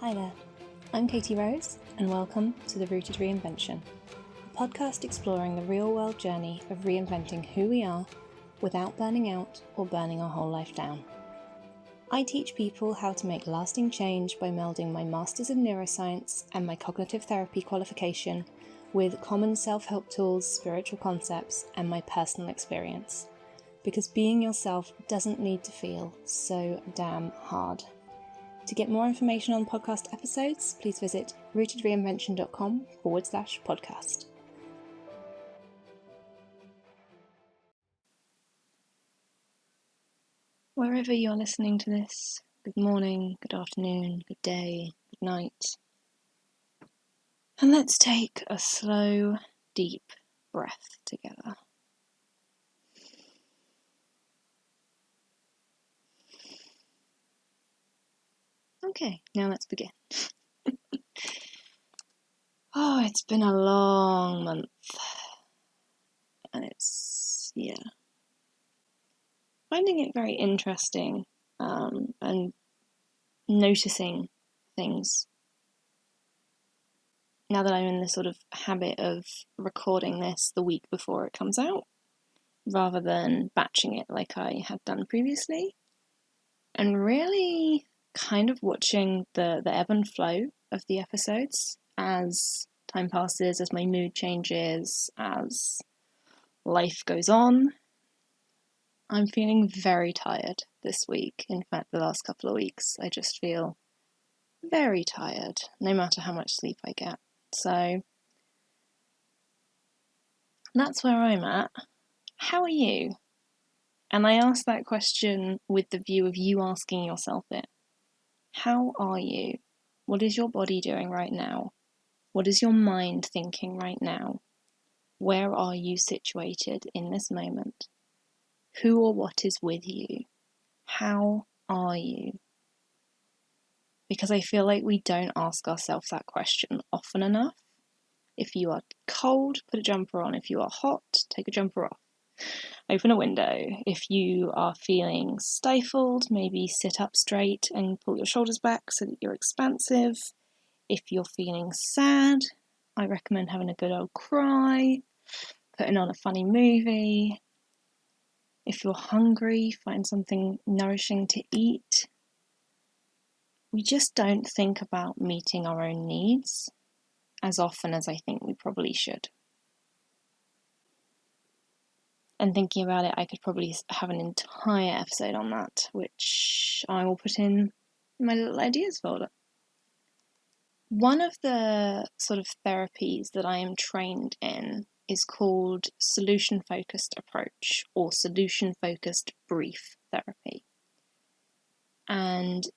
Hi there, I'm Katy Rose, and welcome to the Rooted Reinvention, a podcast exploring the real-world journey of reinventing who we are without burning out or burning our whole life down. I teach people how to make lasting change by melding my Masters of Neuroscience and my Cognitive Therapy qualification with common self-help tools, spiritual concepts, and my personal experience. Because being yourself doesn't need to feel so damn hard. To get more information on podcast episodes, please visit rootedreinvention.com/podcast. Wherever you're listening to this, good morning, good afternoon, good day, good night. And let's take a slow, deep breath together. Okay, now let's begin. It's been a long month. And it's finding it very interesting and noticing things. Now that I'm in the sort of habit of recording this the week before it comes out, rather than batching it like I had done previously, and really kind of watching the ebb and flow of the episodes as time passes, as my mood changes, as life goes on. I'm feeling very tired this week. In fact, the last couple of weeks, I just feel very tired, no matter how much sleep I get. So that's where I'm at. How are you? And I ask that question with the view of you asking yourself it. How are you? What is your body doing right now? What is your mind thinking right now? Where are you situated in this moment? Who or what is with you? How are you? Because I feel like we don't ask ourselves that question often enough. If you are cold, put a jumper on. If you are hot, take a jumper off. Open a window. If you are feeling stifled, maybe sit up straight and pull your shoulders back so that you're expansive. If you're feeling sad, I recommend having a good old cry, putting on a funny movie. If you're hungry, find something nourishing to eat. We just don't think about meeting our own needs as often as I think we probably should. And thinking about it, I could probably have an entire episode on that, which I will put in my little ideas folder. One of the sort of therapies that I am trained in is called solution-focused approach or solution-focused brief therapy. And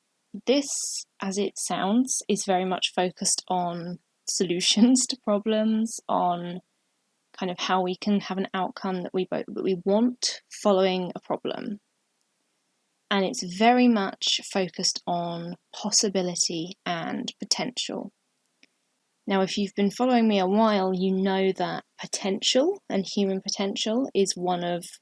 this, as it sounds, is very much focused on solutions to problems, on kind of how we can have an outcome that we want following a problem. And it's very much focused on possibility and potential. Now, if you've been following me a while, you know that potential and human potential is one of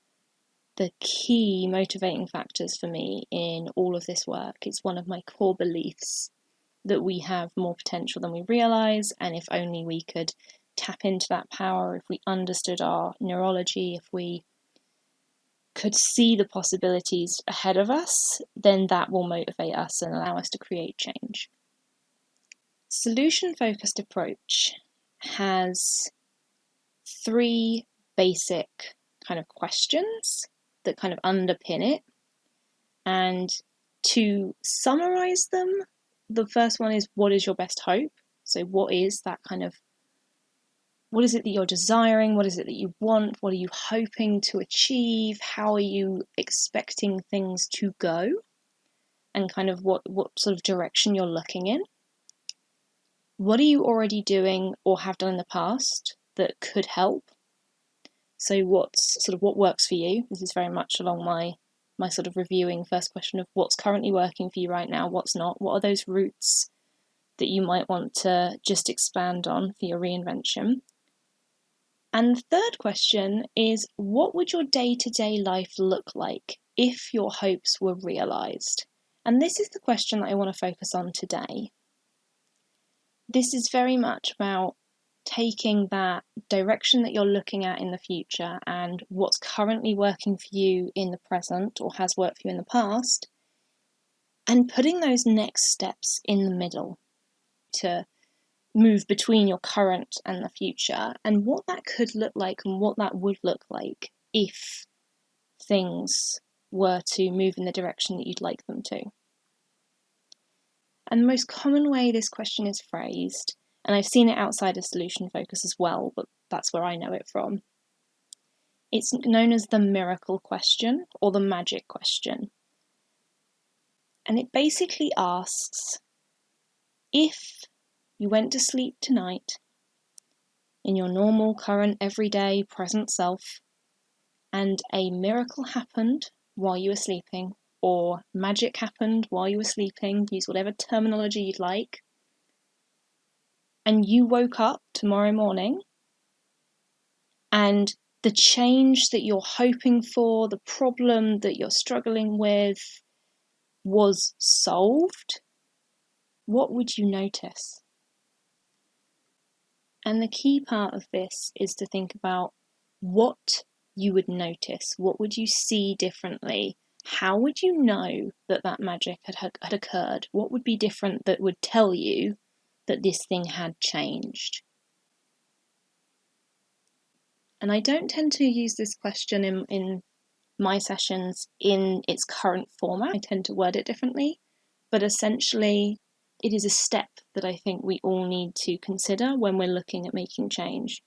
the key motivating factors for me in all of this work. It's one of my core beliefs that we have more potential than we realise, and if only we could tap into that power, if we understood our neurology, if we could see the possibilities ahead of us, then that will motivate us and allow us to create change. Solution-focused approach has 3 basic kind of questions that kind of underpin it. And to summarize them, the first one is, what is your best hope? So what is it that you're desiring? What is it that you want? What are you hoping to achieve? How are you expecting things to go? And kind of what sort of direction you're looking in. What are you already doing or have done in the past that could help? So what works for you? This is very much along my sort of reviewing first question of what's currently working for you right now, what's not, what are those routes that you might want to just expand on for your reinvention. And the third question is, what would your day-to-day life look like if your hopes were realised? And this is the question that I want to focus on today. this is very much about taking that direction that you're looking at in the future and what's currently working for you in the present or has worked for you in the past, and putting those next steps in the middle to move between your current and the future, and what that could look like and what that would look like if things were to move in the direction that you'd like them to. And the most common way this question is phrased, and I've seen it outside of solution focus as well, but that's where I know it from, it's known as the miracle question or the magic question. And it basically asks, if you went to sleep tonight in your normal, current, everyday, present self, and a miracle happened while you were sleeping, or magic happened while you were sleeping, use whatever terminology you'd like, and you woke up tomorrow morning, and the change that you're hoping for, the problem that you're struggling with, was solved, what would you notice? And the key part of this is to think about what you would notice. What would you see differently? How would you know that that magic had occurred? What would be different that would tell you that this thing had changed? And I don't tend to use this question in my sessions in its current format. I tend to word it differently, but essentially it is a step that I think we all need to consider when we're looking at making change.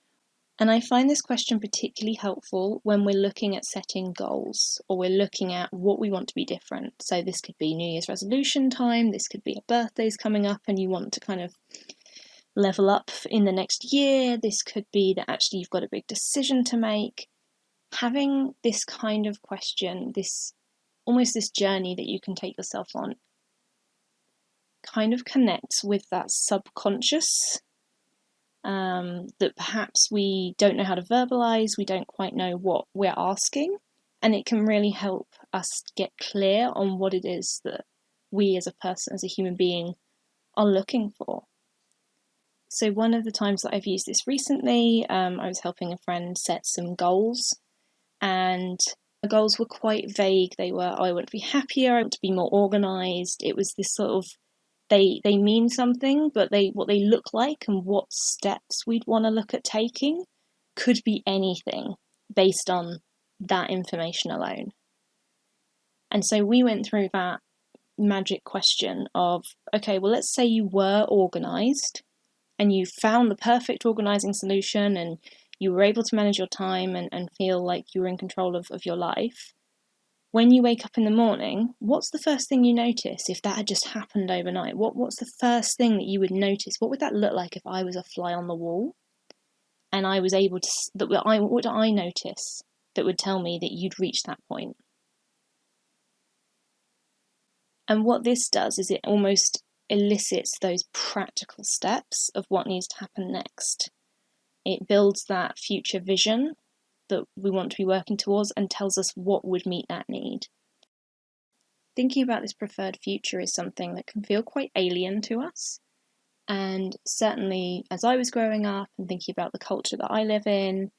And I find this question particularly helpful when we're looking at setting goals or we're looking at what we want to be different. So this could be New Year's resolution time, this could be a birthday's coming up and you want to kind of level up in the next year, this could be that actually you've got a big decision to make. Having this kind of question, this almost this journey that you can take yourself on, kind of connects with that subconscious that perhaps we don't know how to verbalize, we don't quite know what we're asking, and it can really help us get clear on what it is that we as a person, as a human being, are looking for. So one of the times that I've used this recently, I was helping a friend set some goals, and the goals were quite vague. They were, I want to be happier, I want to be more organised. It was this sort of, they mean something, but what they look like and what steps we'd want to look at taking could be anything based on that information alone. And so we went through that magic question of, okay, well, let's say you were organised and you found the perfect organising solution and you were able to manage your time and feel like you were in control of your life. When you wake up in the morning, what's the first thing you notice if that had just happened overnight? What's the first thing that you would notice? What would that look like if I was a fly on the wall and I was able to, what would I notice that would tell me that you'd reached that point? And what this does is it almost elicits those practical steps of what needs to happen next. It builds that future vision that we want to be working towards and tells us what would meet that need. Thinking about this preferred future is something that can feel quite alien to us. And certainly as I was growing up and thinking about the culture that I live in,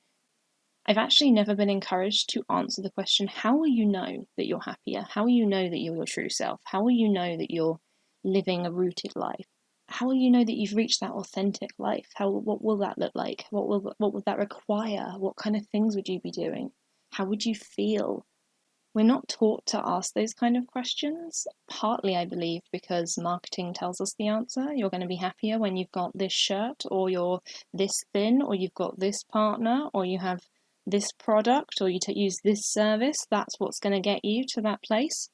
I've actually never been encouraged to answer the question, how will you know that you're happier? How will you know that you're your true self? How will you know that you're living a rooted life? How will you know that you've reached that authentic life? What will that look like? What would that require? What kind of things would you be doing? How would you feel? We're not taught to ask those kind of questions, partly, I believe, because marketing tells us the answer. You're going to be happier when you've got this shirt, or you're this thin, or you've got this partner, or you have this product, or you use this service. That's what's going to get you to that place.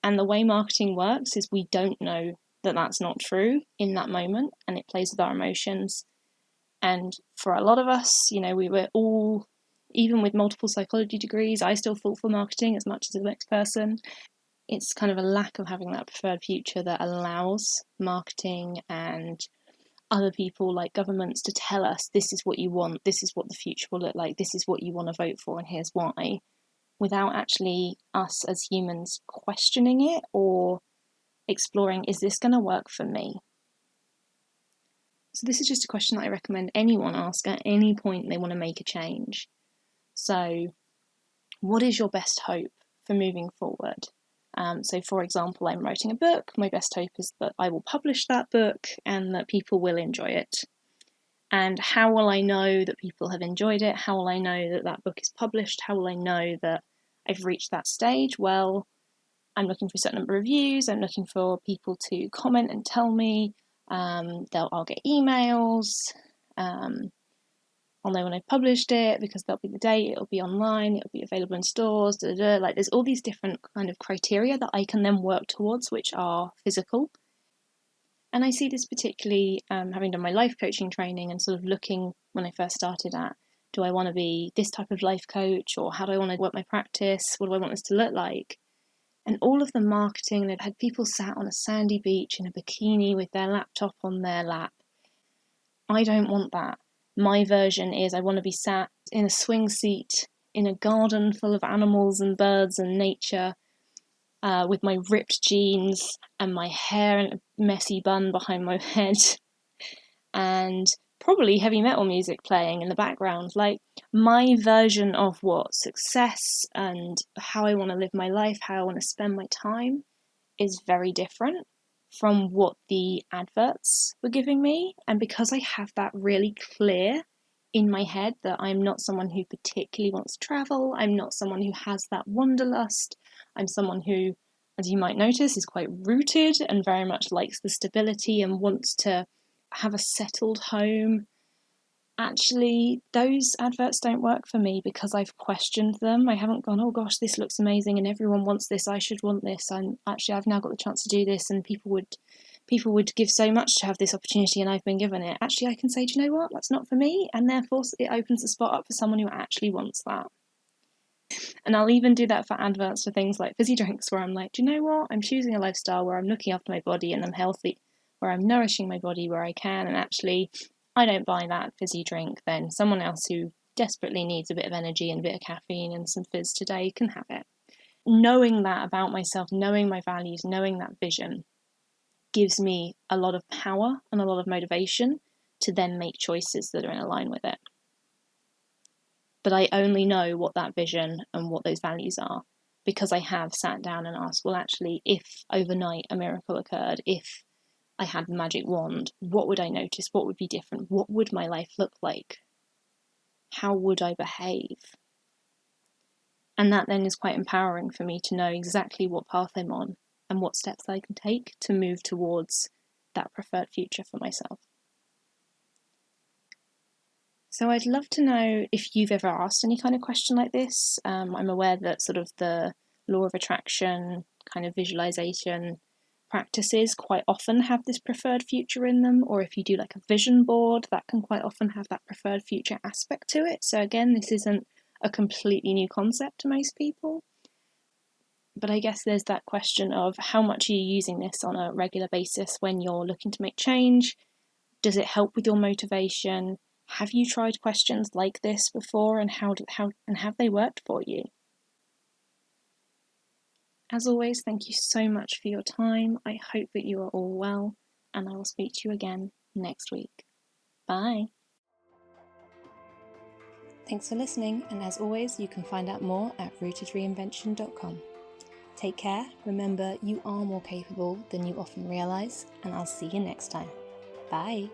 And the way marketing works is we don't know that that's not true in that moment, and it plays with our emotions. And for a lot of us, we were all, even with multiple psychology degrees, I still fall for marketing as much as the next person. It's kind of a lack of having that preferred future that allows marketing and other people like governments to tell us this is what you want, this is what the future will look like, this is what you want to vote for, and here's why, without actually us as humans questioning it or exploring, is this going to work for me? So this is just a question that I recommend anyone ask at any point they want to make a change. So what is your best hope for moving forward? So for example, I'm writing a book. My best hope is that I will publish that book and that people will enjoy it. And how will I know that people have enjoyed it? How will I know that that book is published? How will I know that I've reached that stage? Well, I'm looking for a certain number of reviews. I'm looking for people to comment and tell me. I'll get emails. I'll know when I've published it because there'll be the date. It'll be online. It'll be available in stores. Like there's all these different kind of criteria that I can then work towards, which are physical. And I see this particularly having done my life coaching training and sort of looking when I first started at, do I want to be this type of life coach, or how do I want to work my practice? What do I want this to look like? And all of the marketing, they've had people sat on a sandy beach in a bikini with their laptop on their lap. I don't want that. My version is I want to be sat in a swing seat in a garden full of animals and birds and nature, with my ripped jeans and my hair in a messy bun behind my head, and probably heavy metal music playing in the background. Like, my version of what success and how I want to live my life, how I want to spend my time, is very different from what the adverts were giving me. And because I have that really clear in my head that I'm not someone who particularly wants to travel, I'm not someone who has that wanderlust, I'm someone who, as you might notice, is quite rooted and very much likes the stability and wants to have a settled home. Actually, those adverts don't work for me because I've questioned them. I haven't gone, oh gosh, this looks amazing and everyone wants this, I should want this. And actually, I've now got the chance to do this, and people would give so much to have this opportunity, and I've been given it. Actually, I can say, do you know what? That's not for me. And therefore, it opens the spot up for someone who actually wants that. And I'll even do that for adverts for things like fizzy drinks, where I'm like, do you know what? I'm choosing a lifestyle where I'm looking after my body and I'm healthy, where I'm nourishing my body where I can, and actually I don't buy that fizzy drink, then someone else who desperately needs a bit of energy and a bit of caffeine and some fizz today can have it. Knowing that about myself, knowing my values, knowing that vision gives me a lot of power and a lot of motivation to then make choices that are in line with it. But I only know what that vision and what those values are because I have sat down and asked, well, actually, if overnight a miracle occurred, if I had the magic wand, what would I notice? What would be different? What would my life look like? How would I behave? And that then is quite empowering for me to know exactly what path I'm on and what steps I can take to move towards that preferred future for myself. So I'd love to know if you've ever asked any kind of question like this. I'm aware that sort of the law of attraction, kind of visualization practices quite often have this preferred future in them, or if you do like a vision board, that can quite often have that preferred future aspect to it. So again, this isn't a completely new concept to most people. But I guess there's that question of how much are you using this on a regular basis when you're looking to make change? Does it help with your motivation? Have you tried questions like this before, and how have they worked for you? As always, thank you so much for your time. I hope that you are all well, and I will speak to you again next week. Bye. Thanks for listening, and as always, you can find out more at rootedreinvention.com. Take care, remember you are more capable than you often realise, and I'll see you next time. Bye.